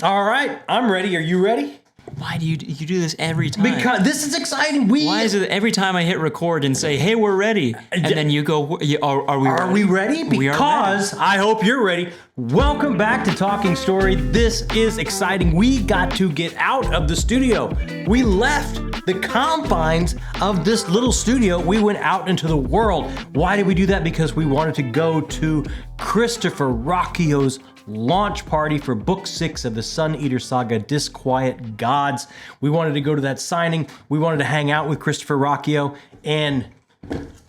All right, I'm ready. Are you ready? Why do you do this every time? Because this is exciting. Why is it every time I hit record and say, "Hey, we're ready," and then you go, "Are we ready?" Are we ready? Because we are ready. I hope you're ready. Welcome back to Talking Story. This is exciting. We got to get out of the studio. We left the confines of this little studio. We went out into the world. Why did we do that? Because we wanted to go to Christopher Ruocchio's launch party for book 6 of the Sun Eater saga, Disquiet Gods. We wanted to go to that signing. We wanted to hang out with Christopher Ruocchio, and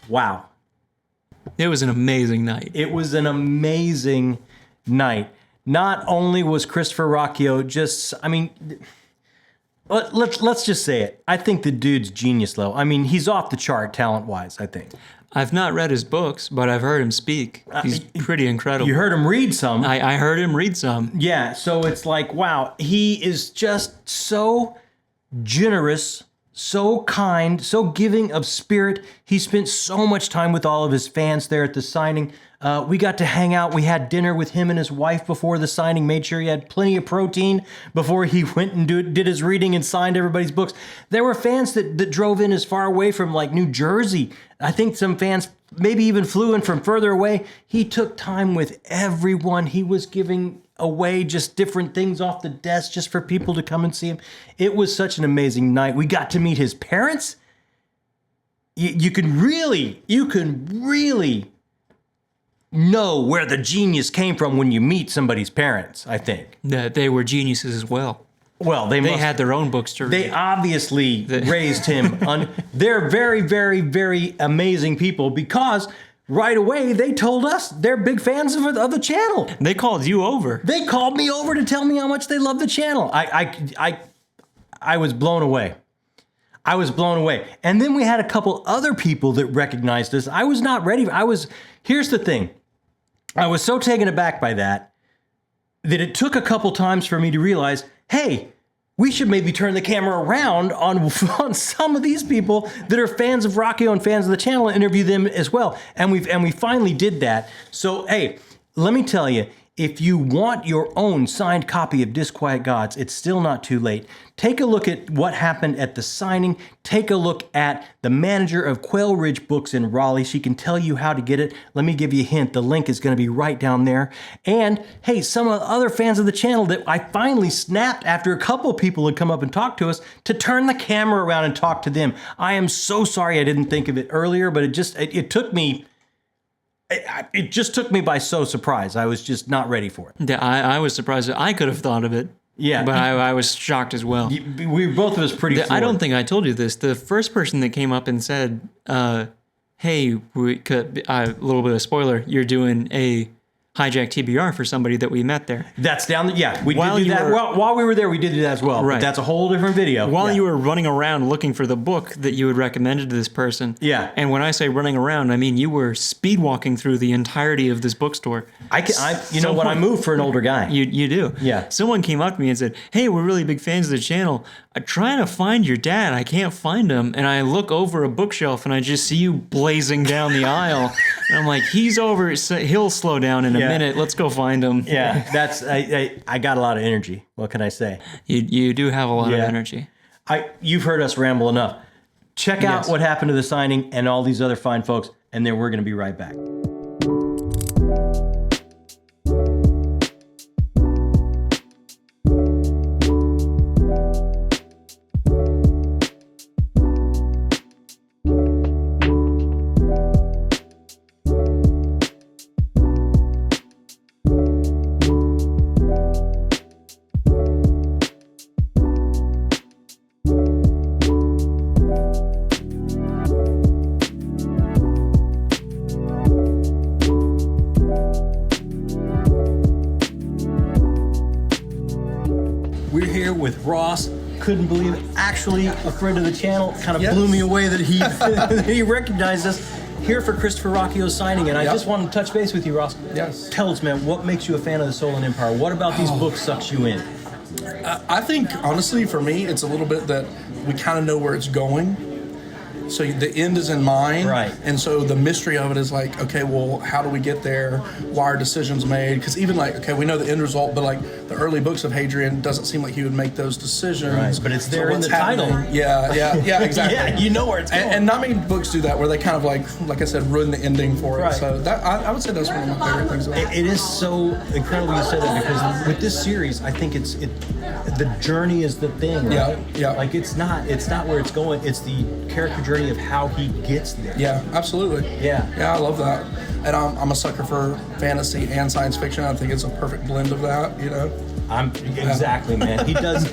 wow. It was an amazing night. It was an amazing night. Not only was Christopher Ruocchio just, I mean, let's just say it. I think the dude's genius level. I mean, he's off the chart talent-wise, I think. I've not read his books, but I've heard him speak. He's pretty incredible. You heard him read some. I heard him read some. Yeah, so it's like, wow, he is just so generous, so kind, so giving of spirit. He spent so much time with all of his fans there at the signing. We got to hang out. We had dinner with him and his wife before the signing, made sure he had plenty of protein before he went and did his reading and signed everybody's books. There were fans that drove in as far away from like New Jersey. I think some fans maybe even flew in from further away. He took time with everyone. He was giving away just different things off the desk just for people to come and see him. It was such an amazing night. We got to meet his parents. You can really know where the genius came from when you meet somebody's parents, I think. That they were geniuses as well. Well, they had their own books to read. They obviously raised him. They're very, very, very amazing people because right away they told us they're big fans of the channel. They called you over. They called me over to tell me how much they love the channel. I was blown away. I was blown away. And then we had a couple other people that recognized us. I was not ready. Here's the thing. I was so taken aback by that it took a couple times for me to realize, hey, we should maybe turn the camera around on some of these people that are fans of Ruocchio and fans of the channel and interview them as well. And we finally did that. So, hey, let me tell you, if you want your own signed copy of Disquiet Gods, it's still not too late. Take a look at what happened at the signing. Take a look at the manager of Quail Ridge Books in Raleigh. She can tell you how to get it. Let me give you a hint. The link is going to be right down there. And hey, some of the other fans of the channel that I finally snapped after a couple people had come up and talked to us to turn the camera around and talk to them. I am so sorry I didn't think of it earlier, but it took me... It just took me by surprise. I was just not ready for it. Yeah, I was surprised. I could have thought of it. Yeah. But I was shocked as well. We both of us pretty floored. I don't think I told you this. The first person that came up and said, hey, we could, a little bit of spoiler, you're doing a hijack TBR for somebody that we met there. That's down there. Yeah, we did do that. While we were there, we did that as well. Right. But that's a whole different video. While you were running around looking for the book that you had recommended to this person. Yeah. And when I say running around, I mean you were speed walking through the entirety of this bookstore. You know what? I move for an older guy. You do. Yeah. Someone came up to me and said, hey, we're really big fans of the channel. I'm trying to find your dad. I can't find him. And I look over a bookshelf and I just see you blazing down the aisle. And I'm like, he's over. He'll slow down in a minute. Let's go find him. Yeah, that's I got a lot of energy. What can I say? You do have a lot of energy. You've heard us ramble enough. Check out what happened to the signing and all these other fine folks, and then we're going to be right back. We're here with Ross. Couldn't believe it. Actually, a friend of the channel. Kind of blew me away that he that he recognized us here for Christopher Ruocchio's signing. And I just wanted to touch base with you, Ross. Yes. Tell us, man, what makes you a fan of the Soul and Empire? What about these books sucks you in? I think, honestly, for me, it's a little bit that we kind of know where it's going. so the end is in mind. Right. And so the mystery of it is like, okay, well, how do we get there? Why are decisions made? Because even like, okay, we know the end result, but like the early books of Hadrian doesn't seem like he would make those decisions. Right, but it's there in what's the title. Yeah, exactly. Yeah, you know where it's going. And not many books do that, where they kind of like I said, ruin the ending for it. Right. So that I would say that's one of my favorite things about it. It is so incredible you said that, because with this series, I think the journey is the thing, right? Yeah. Like it's not where it's going. It's the character journey of how he gets there. Yeah, absolutely. Yeah. I love that. And I'm a sucker for fantasy and science fiction. I think it's a perfect blend of that, you know? Exactly, man. He does.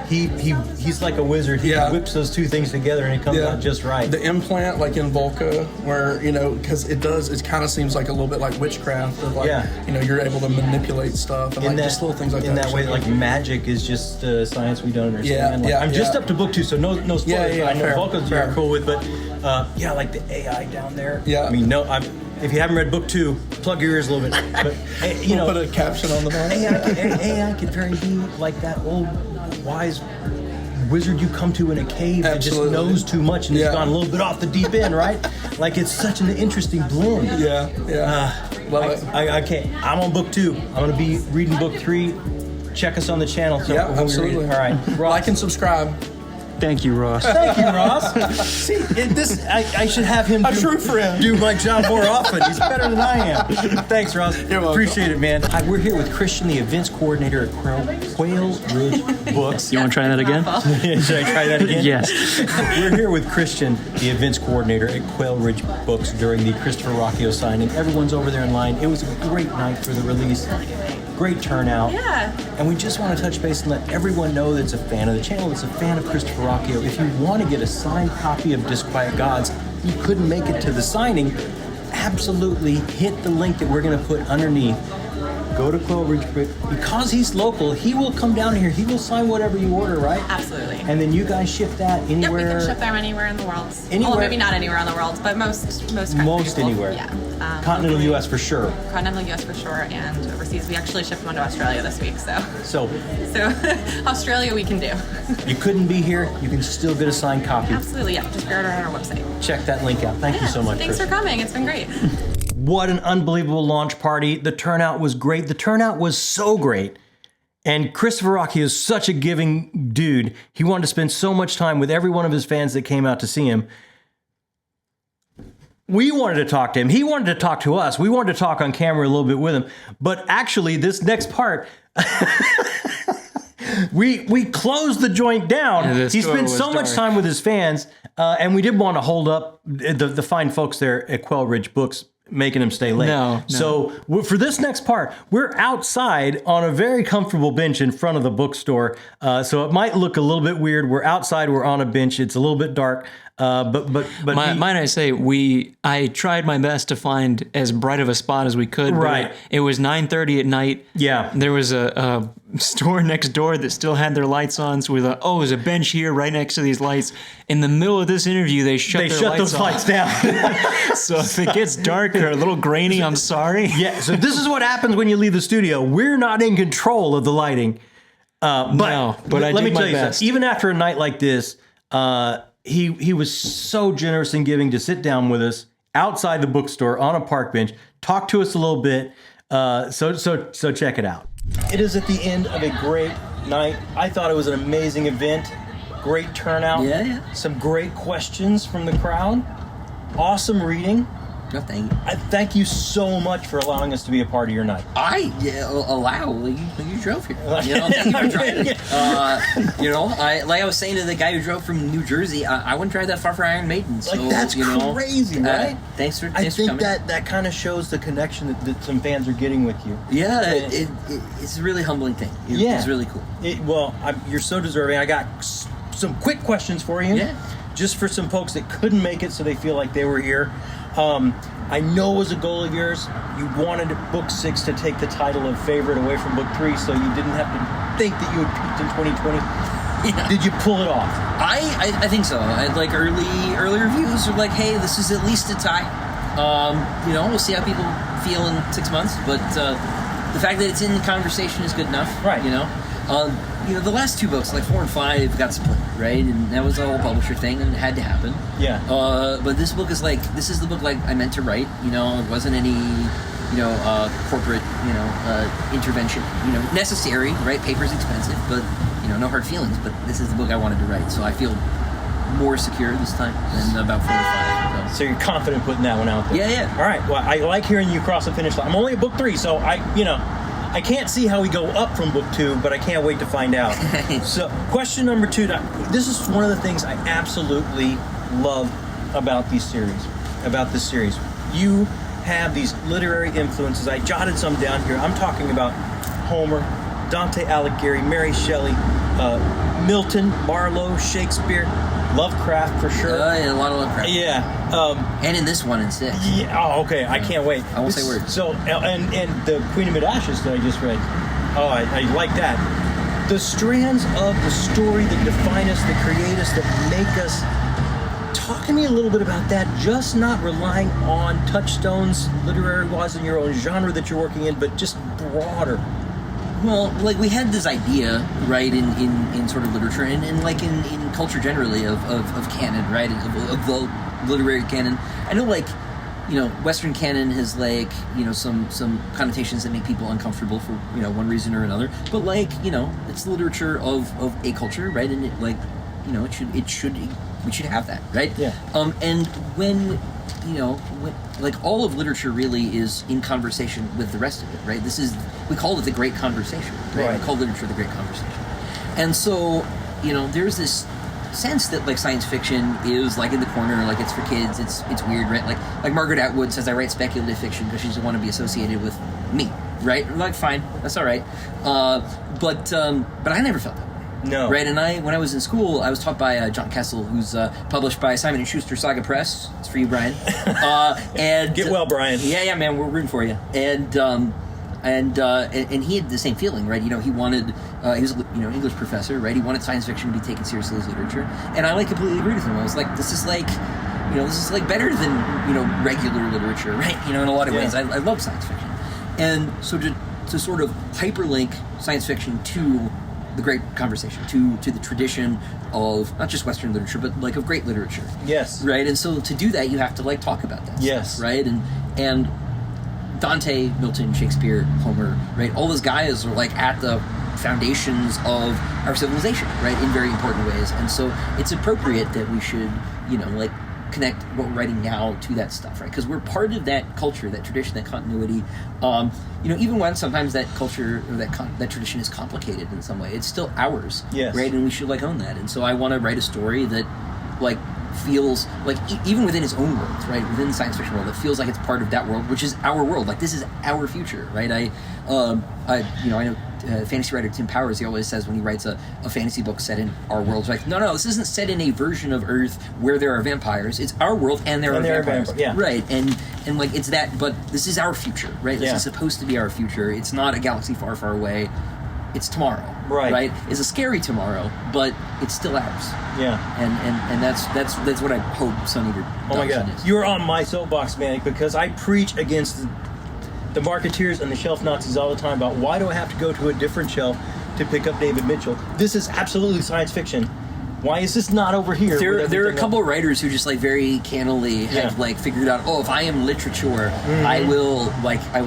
He's like a wizard. He whips those two things together and it comes out just right. The implant, like in Volca, where, you know, because it kind of seems like a little bit like witchcraft, of like, you know, you're able to manipulate stuff and like just little things like that. In that way, like magic is just science we don't understand. I'm just up to book 2, so no spoilers. I know Volca's you're cool with, but like the AI down there. Yeah. I mean, if you haven't read book 2, plug your ears a little bit. But you know, put a caption on the bottom. AI could very be like that old wise wizard you come to in a cave that just knows too much and has gone a little bit off the deep end, right? Like it's such an interesting blend. Love it. I can't. I'm on book 2. I'm going to be reading book 3. Check us on the channel. So absolutely. All right. Ross. Like and subscribe. Thank you, Ross. Thank you, Ross. See, I should have him do my job more often. He's better than I am. Thanks, Ross. You're welcome. Appreciate it, man. We're here with Christian, the events coordinator at QUAIL Ridge Books. You want to try that again? Should I try that again? Yes. We're here with Christian, the events coordinator at QUAIL Ridge Books during the Christopher Ruocchio signing. Everyone's over there in line. It was a great night for the release. Great turnout. Yeah. And we just want to touch base and let everyone know that's a fan of the channel, that's a fan of Christopher Ruocchio. If you want to get a signed copy of Disquiet Gods, you couldn't make it to the signing, absolutely hit the link that we're going to put underneath. Go to QUAIL Ridge. Because he's local, he will come down here. He will sign whatever you order, right? Absolutely. And then you guys ship that anywhere? Yep, we can ship them anywhere in the world. Anywhere? Well, maybe not anywhere in the world, but most countries. Most anywhere. Yeah. Continental U.S. for sure. Continental U.S. for sure, and overseas. We actually shipped one to Australia this week, so Australia we can do. You couldn't be here, you can still get a signed copy. Absolutely, yeah. Just pre-order on our website. Check that link out. Thank you so much, Thanks Chris. for coming. It's been great. What an unbelievable launch party. The turnout was great. The turnout was so great. And Christopher Ruocchio is such a giving dude. He wanted to spend so much time with every one of his fans that came out to see him. We wanted to talk to him. He wanted to talk to us. We wanted to talk on camera a little bit with him. But actually, this next part, we closed the joint down. Yeah, he spent so much time with his fans, and we didn't want to hold up the fine folks there at QUAIL Ridge Books, making him stay late. No. So for this next part, we're outside on a very comfortable bench in front of the bookstore. So it might look a little bit weird. We're outside. We're on a bench. It's a little bit dark. But might I say, I tried my best to find as bright of a spot as we could. Right. But it was 9:30 at night. Yeah. There was a store next door that still had their lights on. So we thought, there's a bench here right next to these lights. In the middle of this interview, they shut those lights down. So if it gets dark or a little grainy, I'm sorry. Yeah. So this is what happens when you leave the studio. We're not in control of the lighting. But let me tell you something. Even after a night like this, he was so generous in giving to sit down with us outside the bookstore on a park bench, talk to us a little bit. So check it out. It is at the end of a great night. I thought it was an amazing event. Great turnout. Yeah. Some great questions from the crowd. Awesome reading. No, thank you. I thank you so much for allowing us to be a part of your night. Allow. You drove here. Thank you for driving. Like I was saying to the guy who drove from New Jersey, I wouldn't drive that far for Iron Maiden. So, that's crazy, right? Thanks for I think coming. that kind of shows the connection that some fans are getting with you. Yeah, it's a really humbling thing. It's really cool. You're so deserving. I got some quick questions for you. Yeah. Just for some folks that couldn't make it so they feel like they were here. I know it was a goal of yours. You wanted book 6 to take the title of favorite away from book 3, so you didn't have to think that you had peaked in 2020. Yeah. Did you pull it off? I think so. I had like early reviews were like, hey, this is at least a tie. We'll see how people feel in 6 months, but the fact that it's in the conversation is good enough. Right. The last two books, like 4 and 5, got split, right? And that was a whole publisher thing, and it had to happen. Yeah. But this book is this is the book I meant to write. It wasn't any, corporate, intervention. Necessary, right? Paper's expensive, but no hard feelings. But this is the book I wanted to write, so I feel more secure this time than about 4 or 5. So you're confident putting that one out there? Yeah. All right. Well, I like hearing you cross the finish line. I'm only at book 3, so I can't see how we go up from book 2, but I can't wait to find out. So, question number 2. This is one of the things I absolutely love about this series. You have these literary influences. I jotted some down here. I'm talking about Homer, Dante Alighieri, Mary Shelley, Milton, Marlowe, Shakespeare, Lovecraft for sure. Yeah, a lot of Lovecraft. Yeah. And in this one in 6. Yeah. Oh, okay. I can't wait. I won't say words. So, and the Queen of Mid-Ashes that I just read. Oh, I like that. The strands of the story that define us, that create us, that make us. Talk to me a little bit about that. Just not relying on touchstones, literary-wise, in your own genre that you're working in, but just broader. Well, we had this idea, right, in sort of literature and in culture generally of canon, right, of the literary canon. I know, Western canon has, some connotations that make people uncomfortable for, one reason or another. But, it's literature of a culture, right, and we should have that, right? Yeah. And when all of literature really is in conversation with the rest of it, right? We call it the Great Conversation, right? We call literature the Great Conversation. And so, there's this sense that science fiction is in the corner, it's for kids, it's weird, right? Like Margaret Atwood says, I write speculative fiction because she doesn't want to be associated with me, right? Fine, that's all right. But I never felt that. No. Right, and when I was in school, I was taught by John Kessel, who's published by Simon & Schuster Saga Press. It's for you, Brian. And Get well, Brian. Yeah, man, we're rooting for you. And he had the same feeling, right? He wanted, he was English professor, right? He wanted science fiction to be taken seriously as literature, and I completely agreed with him. I was like, this is better than regular literature, right? In a lot of ways, I love science fiction, and so to sort of hyperlink science fiction to the Great Conversation, to the tradition of not just Western literature, but of great literature. Yes. Right, and so to do that, you have to talk about that. Yes. Stuff, right, and Dante, Milton, Shakespeare, Homer, right, all those guys are at the foundations of our civilization, right, in very important ways, and so it's appropriate that we should, connect what we're writing now to that stuff, right? Because we're part of that culture, that tradition, that continuity. Even when sometimes that culture or that tradition is complicated in some way, it's still ours, yes, right? And we should own that. And so I want to write a story that feels even within its own world, right? Within the science fiction world, it feels like it's part of that world, which is our world. This is our future, right? I know. Fantasy writer Tim Powers, he always says when he writes a fantasy book set in our world, no, this isn't set in a version of Earth where there are vampires. It's our world and there are vampires. Yeah. Right, and it's that, but this is our future, right? This is supposed to be our future. It's not a galaxy far, far away. It's tomorrow, right? It's a scary tomorrow, but it's still ours. Yeah. And that's what I hope Sun Eater Oh my God, is. you're on my soapbox, man, because I preach against the marketeers and the shelf Nazis all the time about why do I have to go to a different shelf to pick up David Mitchell? This is absolutely science fiction. Why is this not over here? There are a couple of writers who just very cannily have figured out, if I am literature, I will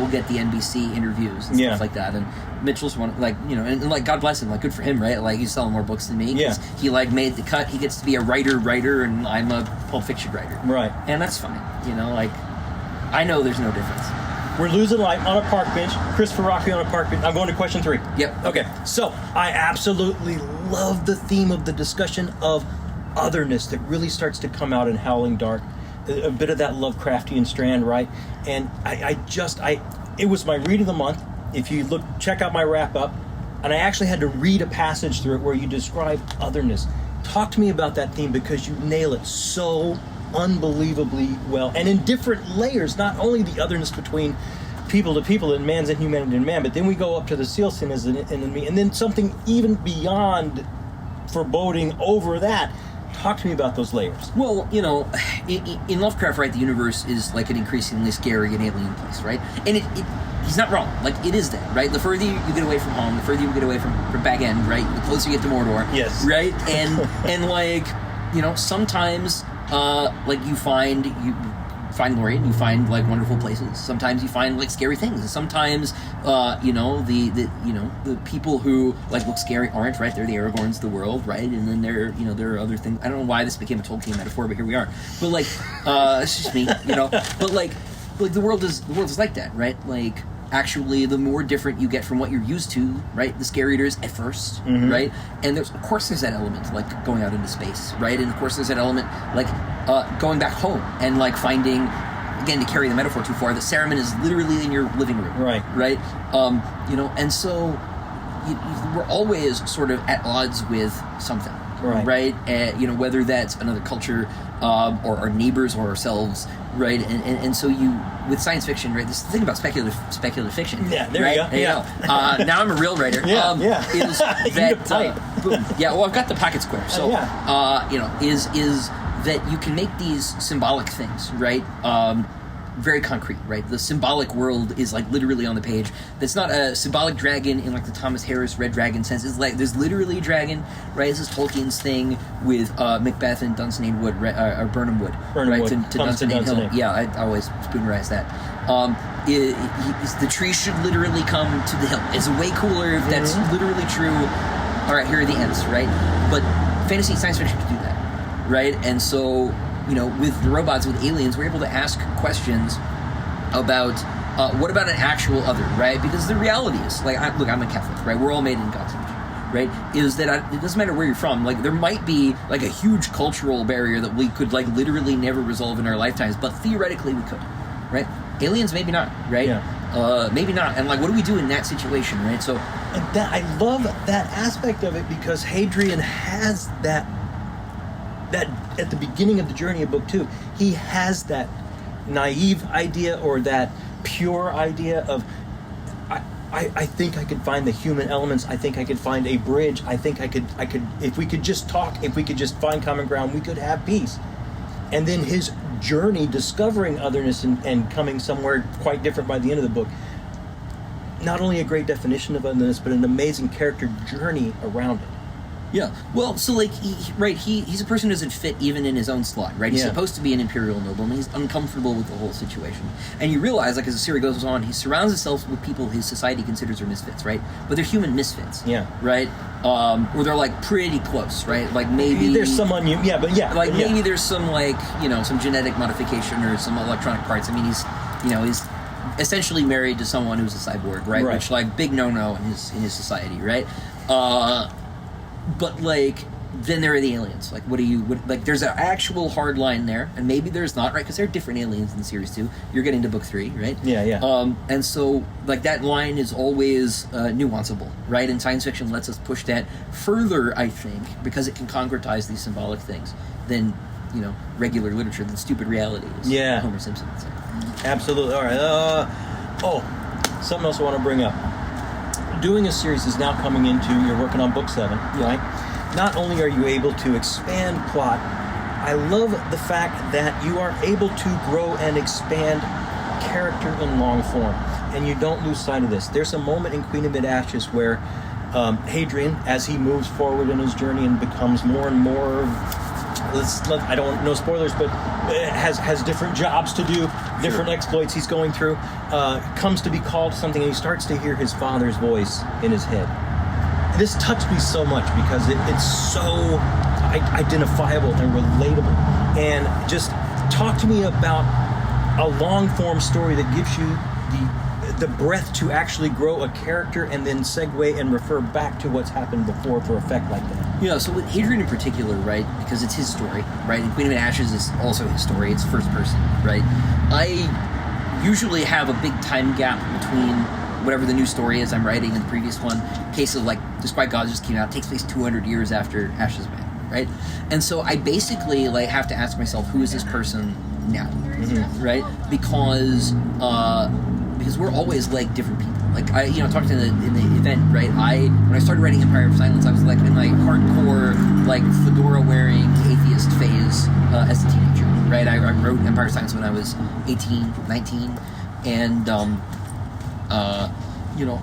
get the NBC interviews and stuff like that. And Mitchell's one, and God bless him, good for him, right? He's selling more books than me. Yeah. He made the cut. He gets to be a writer, and I'm a Pulp Fiction writer. Right. And that's fine. I know there's no difference. We're losing light on a park bench. Christopher Ruocchio on a park bench. I'm going to question 3. Yep. Okay. So I absolutely love the theme of the discussion of otherness that really starts to come out in Howling Dark. A bit of that Lovecraftian strand, right? And it was my read of the month. If you check out my wrap up, and I actually had to read a passage through it where you describe otherness. Talk to me about that theme because you nail it so unbelievably well, and in different layers, not only the otherness between people to people and man's inhumanity and man, but then we go up to the seal sin as an enemy, and then something even beyond foreboding over that. Talk to me about those layers. Well, in Lovecraft, right, the universe is an increasingly scary and alien place, right? And he's not wrong. Like, it is that, right? The further you get away from home, the further you get away from Back End, right? The closer you get to Mordor. Yes. Right? And like, sometimes, like, you find Lorien, you find, like, wonderful places. Sometimes you find, like, scary things. And sometimes, the people who, like, look scary aren't, right? They're the Aragorns of the world, right? And then there are other things. I don't know why this became a Tolkien metaphor, but here we are. But, like, it's just me, But, like the world is like that, right? Like, actually, the more different you get from what you're used to, right, the scarier it is at first, right? And of course there's that element, like, going out into space, right? And of course there's that element, like, going back home and, like, finding, again, to carry the metaphor too far, that Saruman is literally in your living room, right? And so we're always sort of at odds with something, right? Whether that's another culture, or our neighbors or ourselves, right? And so with science fiction, right? This is the thing about speculative fiction. Yeah, there right? you go. There you go. Now I'm a real writer. Is that boom? Yeah. Well, I've got the pocket square, so is that you can make these symbolic things, right? Very concrete, right? The symbolic world is, like, literally on the page. That's not a symbolic dragon in, like, the Thomas Harris Red Dragon sense. It's like there's literally a dragon, right? This is Tolkien's thing with Macbeth and Dunsinane Wood, or Burnham Wood, right? Wood. To Dunsinane Hill. Yeah, I always spoonerize that. The tree should literally come to the hill. It's way cooler if that's literally true. All right, here are the ends, right? But fantasy science fiction can do that, right? And so, with the robots, with aliens, we're able to ask questions about what about an actual other, right? Because the reality is, like, I'm a Catholic, right? We're all made in God's image, right? Is that it doesn't matter where you're from. Like, there might be, like, a huge cultural barrier that we could, like, literally never resolve in our lifetimes, but theoretically we could, right? Aliens, maybe not, right? Yeah. Maybe not. And, like, what do we do in that situation, right? So, and I love that aspect of it, because Hadrian has that at the beginning of the journey of book 2, he has that naive idea, or that pure idea of, I think I could find the human elements. I think I could find a bridge. I think I could, if we could just talk, if we could just find common ground, we could have peace. And then his journey discovering otherness and coming somewhere quite different by the end of the book. Not only a great definition of otherness, but an amazing character journey around it. Yeah. Well, so, like, he's a person who doesn't fit even in his own slot, right? He's supposed to be an imperial nobleman. He's uncomfortable with the whole situation. And you realize, like, as the series goes on, he surrounds himself with people his society considers are misfits, right? But they're human misfits. Yeah. Right? Or they're, like, pretty close, right? Like, maybe there's some Like, maybe there's some, like, some genetic modification or some electronic parts. I mean, he's essentially married to someone who's a cyborg, right? Which, like, big no-no in his society, right? But, like, then there are the aliens. Like, there's an actual hard line there, and maybe there's not, right? Because there are different aliens in Series 2. You're getting to book 3, right? Yeah. And so, like, that line is always nuanceable, right? And science fiction lets us push that further, I think, because it can concretize these symbolic things than, regular literature, than stupid reality is. Yeah. Homer Simpson would say. Absolutely. All right. Something else I want to bring up. Doing a series is now coming into, you're working on book 7, right? Not only are you able to expand plot, I love the fact that you are able to grow and expand character in long form, and you don't lose sight of this. There's a moment in Queen of Mid-Ashes where Hadrian, as he moves forward in his journey and becomes more and more, I don't want no spoilers, but has different jobs to do, different exploits he's going through, comes to be called something, and he starts to hear his father's voice in his head. This touched me so much because it's so identifiable and relatable. And just talk to me about a long-form story that gives you the breadth to actually grow a character and then segue and refer back to what's happened before for effect like that. Yeah, so with Hadrian in particular, right, because it's his story, right, and Queen of Ashes is also his story, it's first person, right, I usually have a big time gap between whatever the new story is I'm writing and the previous one. Case of, like, Disquiet Gods just came out, takes place 200 years after Ashes Man, right, and so I basically, like, have to ask myself, who is this person now, right, because we're always, like, different people. Like, I, talked in the event, right, when I started writing Empire of Silence, I was, like, in, like, hardcore, like, fedora-wearing atheist phase as a teenager, right? I wrote Empire of Silence when I was 18, 19, and you know,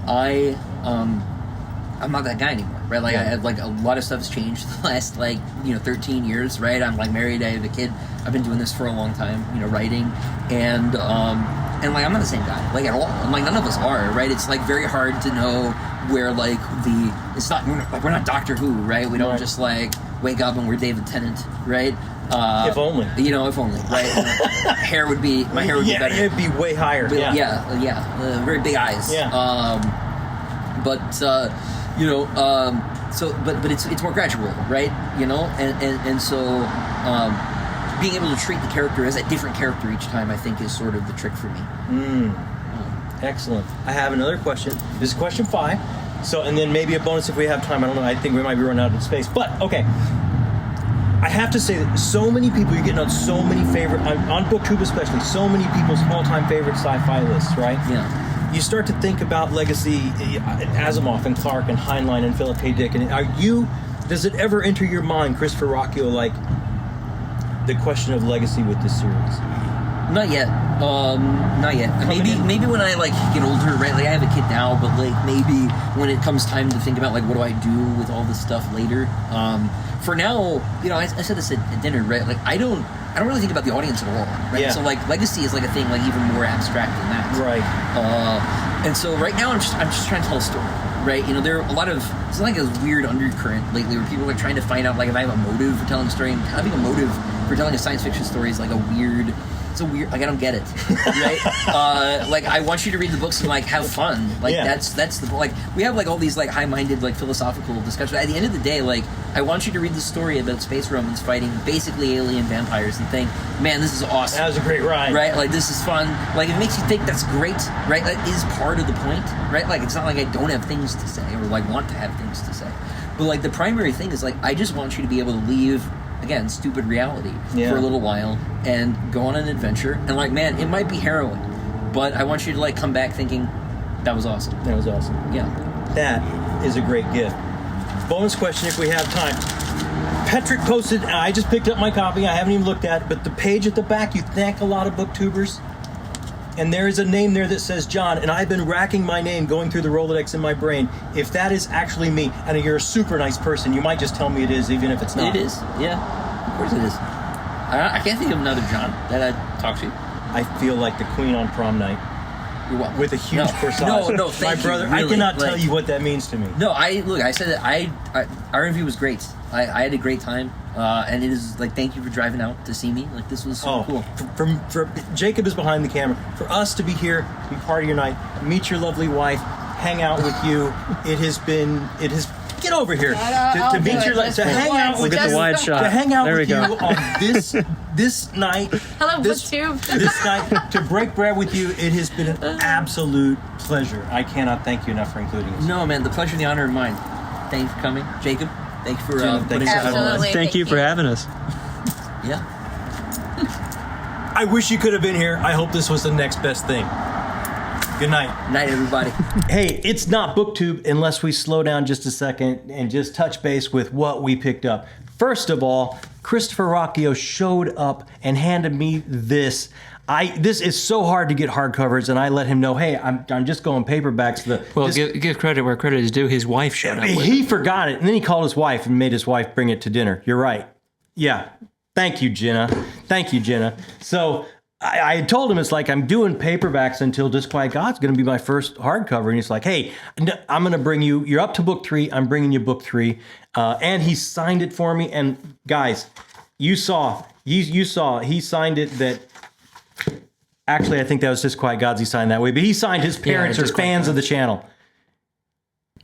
I'm not that guy anymore, right? Like, I had, like, a lot of stuff has changed the last, like, you know, 13 years, right? I'm, like, married, I have a kid. I've been doing this for a long time, you know, writing, and like, I'm not the same guy, like, at all. And, like, none of us are, right? It's, like, very hard to know where, like, it's not, we're not Doctor Who, right? We don't just, like, wake up and we're David Tennant, right? If only. You know, if only, right? My hair would be better. Yeah, it'd be way higher. But, very big eyes. Yeah. You know, so it's more gradual, right? You know, and so being able to treat the character as a different character each time, I think, is sort of the trick for me. Excellent. I have another question. This is question 5. So, and then maybe a bonus if we have time. I don't know. I think we might be running out of space. But okay. I have to say that so many people, you're getting on so many favorite, on BookTube especially, so many people's all-time favorite sci-fi lists, right? Yeah. You start to think about legacy, Asimov and Clarke and Heinlein and Philip K. Dick, and does it ever enter your mind, Christopher Ruocchio, like the question of legacy with this series? Not yet. Not yet. Maybe when I, like, get older, right? Like, I have a kid now, but, like, maybe when it comes time to think about, like, what do I do with all this stuff later. For now, you know, I said this at dinner, right? Like, I don't really think about the audience at all, right? Yeah. So, like, legacy is, like, a thing, like, even more abstract than that. Right. And so right now I'm just trying to tell a story, right? You know, there are a lot of, it's like a weird undercurrent lately where people are, like, trying to find out, like, if I have a motive for telling a story, and having a motive for telling a science fiction story is, like, it's a weird, like, I don't get it, right? Like, I want you to read the books and, like, have fun. Like, that's the, like, we have, like, all these, like, high-minded, like, philosophical discussions. At the end of the day, like, I want you to read the story about space Romans fighting basically alien vampires and think, man, this is awesome. That was a great ride. Right? Like, this is fun. Like, it makes you think that's great, right? That is part of the point, right? Like, it's not like I don't have things to say or, like, want to have things to say. But, like, the primary thing is, like, I just want you to be able to leave, again, stupid reality for a little while and go on an adventure. And, like, man, it might be harrowing, but I want you to, like, come back thinking, that was awesome. That was awesome. Yeah. That is a great gift. Bonus question if we have time. Patrick posted, I just picked up my copy, I haven't even looked at it, but the page at the back, you thank a lot of booktubers. And there is a name there that says John, and I've been racking my name, going through the Rolodex in my brain. If that is actually me, and you're a super nice person, you might just tell me it is, even if it's not. It is, yeah. Of course it is. I can't think of another John that I'd talk to. I feel like the queen on prom night. With a huge corsage. No, thank my brother, you, really. I cannot tell you what that means to me. No, I said that our interview was great. I had a great time, and it is, like, thank you for driving out to see me. Like, this was super cool. For Jacob is behind the camera. For us to be here, to be part of your night, meet your lovely wife, hang out with you, it has get over here to meet your life, to hang out with Get the wide shot. To hang out there with we you go. on this night. Hello, this night to break bread with you. It has been an absolute pleasure. I cannot thank you enough for including us. No, man, the pleasure and the honor of mine. Thank you for coming, Jacob. Thank you for putting us on. Absolutely. Thank you for having us. Yeah. I wish you could have been here. I hope this was the next best thing. Good night. Night, everybody. Hey, it's not BookTube unless we slow down just a second and just touch base with what we picked up. First of all, Christopher Ruocchio showed up and handed me this. This is so hard to get hardcovers, and I let him know, hey, I'm just going paperbacks. Give credit where credit is due. His wife showed up with He forgot it, and then he called his wife and made his wife bring it to dinner. You're right. Yeah. Thank you, Jenna. So I told him, it's like, I'm doing paperbacks until Disquiet God's going to be my first hardcover. And he's like, hey, I'm going to bring you, you're up to book 3. I'm bringing you book 3. And he signed it for me. And guys, you saw, he signed it that, actually, I think that was Disquiet Gods he signed that way, but he signed his parents are fans of the channel.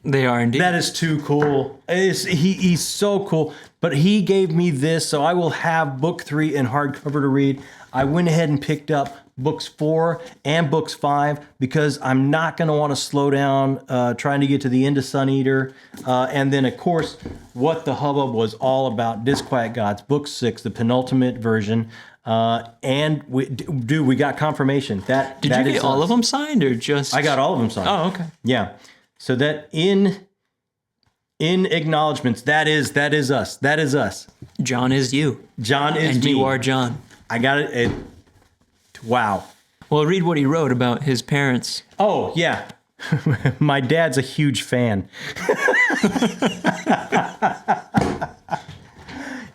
They are indeed. That is too cool. He's so cool. But he gave me this, so I will have book 3 in hardcover to read. I went ahead and picked up books 4 and books 5 because I'm not going to want to slow down trying to get to the end of Sun Eater. And then, of course, what the hubbub was all about, Disquiet Gods, book 6, the penultimate version. And we got confirmation. Did you get all of them signed or just? I got all of them signed. Oh, okay. Yeah. So that in acknowledgments, that is us. That is us. John is you. John is and me. You are John. I got it. Wow. Well, read what he wrote about his parents. Oh, yeah. My dad's a huge fan.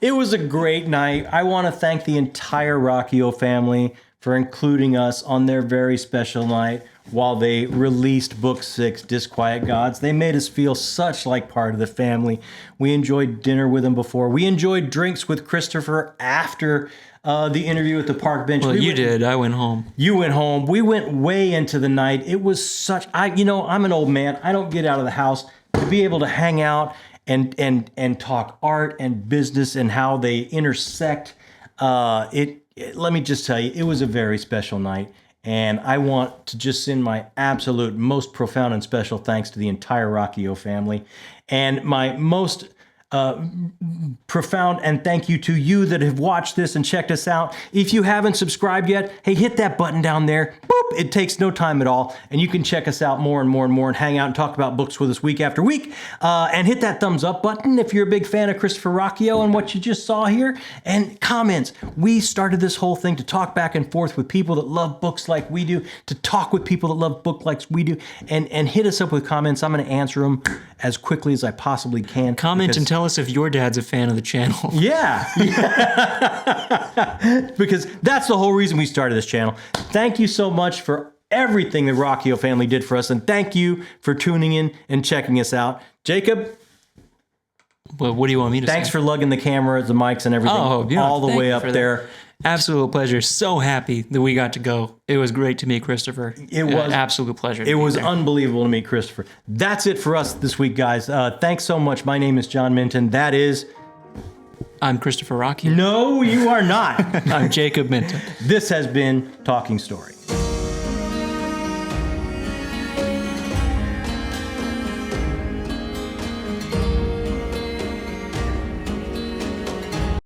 It was a great night. I want to thank the entire Ruocchio family for including us on their very special night while they released Book 6, Disquiet Gods. They made us feel such like part of the family. We enjoyed dinner with them before. We enjoyed drinks with Christopher after the interview at the park bench. Well, you did. I went home. You went home. We went way into the night. It was such, I'm an old man. I don't get out of the house. To be able to hang out and talk art and business and how they intersect, let me just tell you, it was a very special night. And I want to just send my absolute most profound and special thanks to the entire Ruocchio family. And my most profound and thank you to you that have watched this and checked us out. If you haven't subscribed yet, hey, hit that button down there. Boop! It takes no time at all. And you can check us out more and more and more and hang out and talk about books with us week after week. And hit that thumbs up button if you're a big fan of Christopher Ruocchio and what you just saw here. And comments. We started this whole thing to talk back and forth with people that love books like we do, to talk with people that love books like we do, and hit us up with comments. I'm going to answer them as quickly as I possibly can. Comment and tell us if your dad's a fan of the channel. Yeah. Because that's the whole reason we started this channel. Thank you so much for everything the Ruocchio family did for us, and thank you for tuning in and checking us out. Jacob, Well, what do you want me to say? thanks for lugging the camera, the mics, and everything all the thank way you up for there. that. Absolute pleasure. So happy that we got to go. It was great to meet Christopher. It was absolute pleasure. It was unbelievable to meet Christopher. That's it for us this week, guys. Thanks so much. My name is John Minton. That is... I'm Christopher Ruocchio. No, you are not. I'm Jakob Minton. This has been Talking Story.